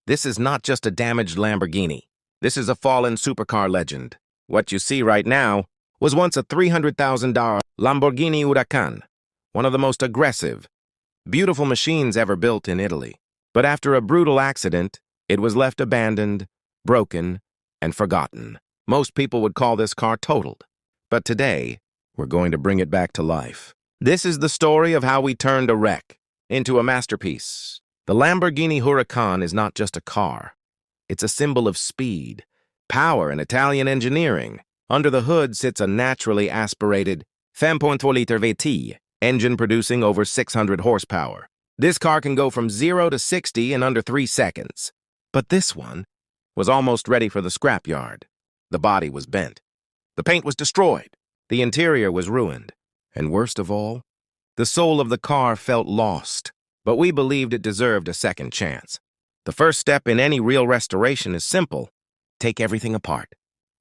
This is not just a damaged Lamborghini. This is a fallen supercar legend. What you see right now was once a $300,000 Lamborghini Huracán, one of the most aggressive, beautiful machines ever built in Italy. But after a brutal accident, it was left abandoned, broken, and forgotten. Most people would call this car totaled. But today, we're going to bring it back to life. This is the story of how we turned a wreck into a masterpiece. The Lamborghini Huracán is not just a car. It's a symbol of speed, power, and Italian engineering. Under the hood sits a naturally aspirated 5.4-liter VT engine producing over 600 horsepower. This car can go from 0 to 60 in under 3 seconds. But this one was almost ready for the scrapyard. The body was bent. The paint was destroyed. The interior was ruined. And worst of all, the soul of the car felt lost. But we believed it deserved a second chance. The first step in any real restoration is simple. Take everything apart.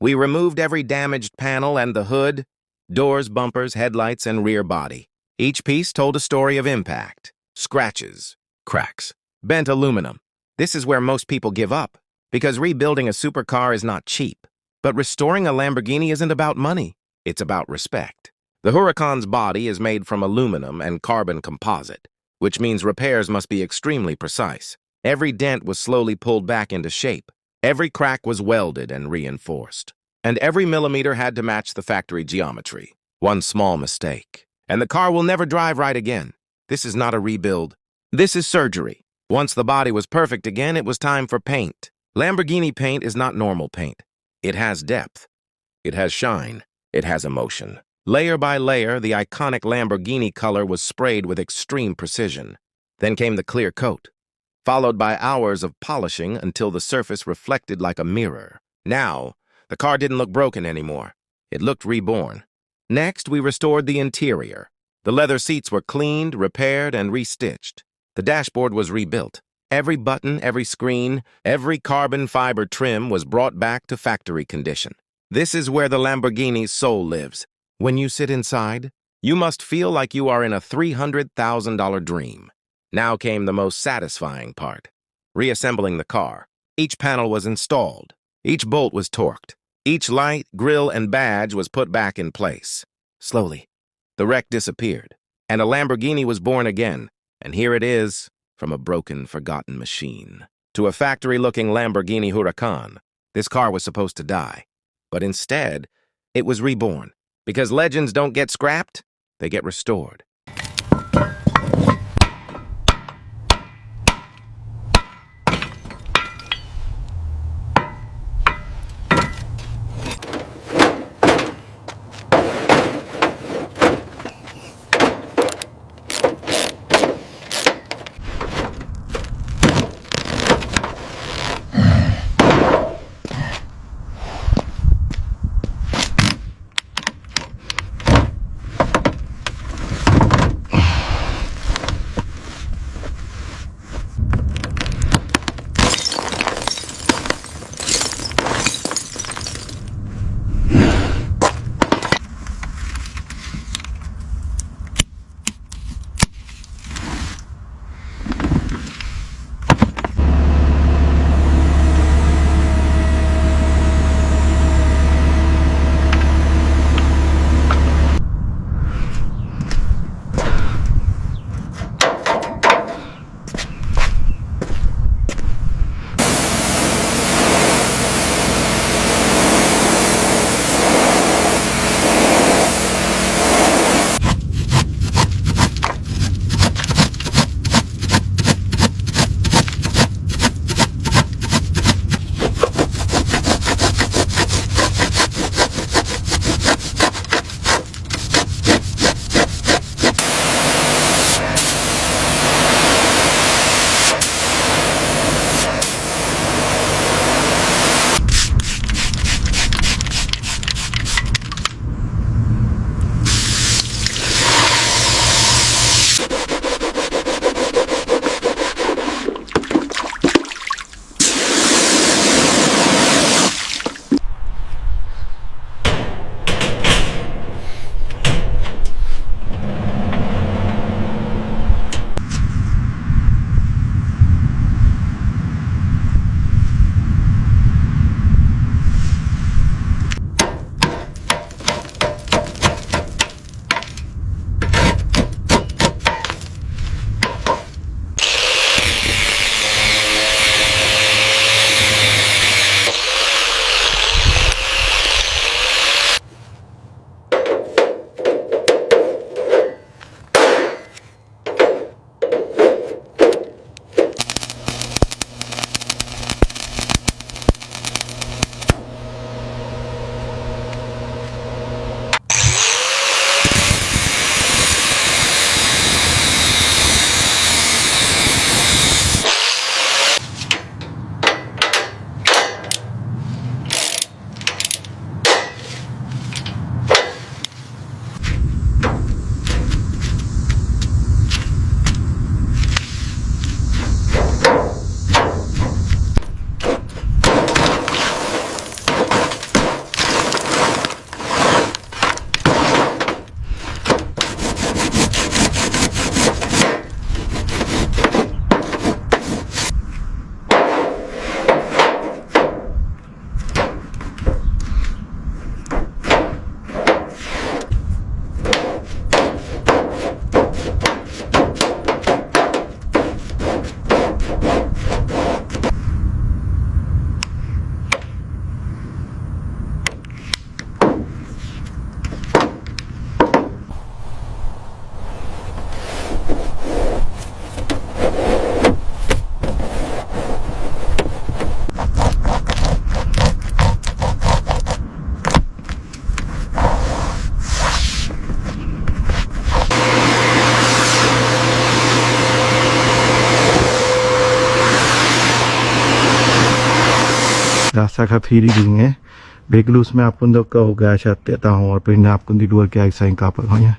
We removed every damaged panel and the hood, doors, bumpers, headlights, and rear body. Each piece told a story of impact, scratches, cracks, bent aluminum. This is where most people give up, because rebuilding a supercar is not cheap. But restoring a Lamborghini isn't about money. It's about respect. The Huracan's body is made from aluminum and carbon composite, which means repairs must be extremely precise. Every dent was slowly pulled back into shape. Every crack was welded and reinforced. And every millimeter had to match the factory geometry. One small mistake, and the car will never drive right again. This is not a rebuild. This is surgery. Once the body was perfect again, it was time for paint. Lamborghini paint is not normal paint. It has depth. It has shine. It has emotion. Layer by layer, the iconic Lamborghini color was sprayed with extreme precision. Then came the clear coat, followed by hours of polishing until the surface reflected like a mirror. Now, the car didn't look broken anymore. It looked reborn. Next, we restored the interior. The leather seats were cleaned, repaired, and restitched. The dashboard was rebuilt. Every button, every screen, every carbon fiber trim was brought back to factory condition. This is where the Lamborghini's soul lives. When you sit inside, you must feel like you are in a $300,000 dream. Now came the most satisfying part, reassembling the car. Each panel was installed. Each bolt was torqued. Each light, grille, and badge was put back in place. Slowly, the wreck disappeared, and a Lamborghini was born again. And here it is, from a broken, forgotten machine to a factory-looking Lamborghini Huracán. This car was supposed to die, but instead, it was reborn. Because legends don't get scrapped, they get restored. Rasa ka phiri dinge beglus में आपको तो कहोगा चाहते हूँ और फिर आपको दिलवा के ऐसा ही कापर हो या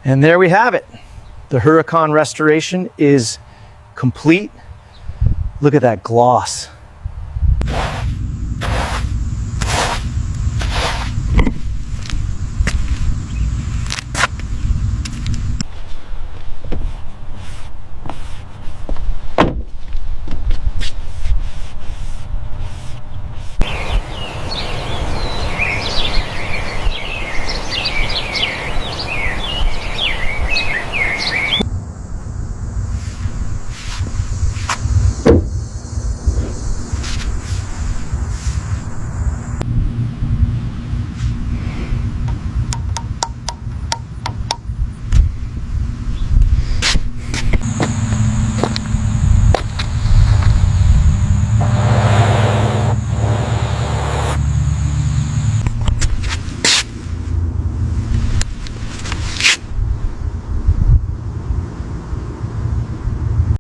And there we have it. The Huracan restoration is complete. Look at that gloss.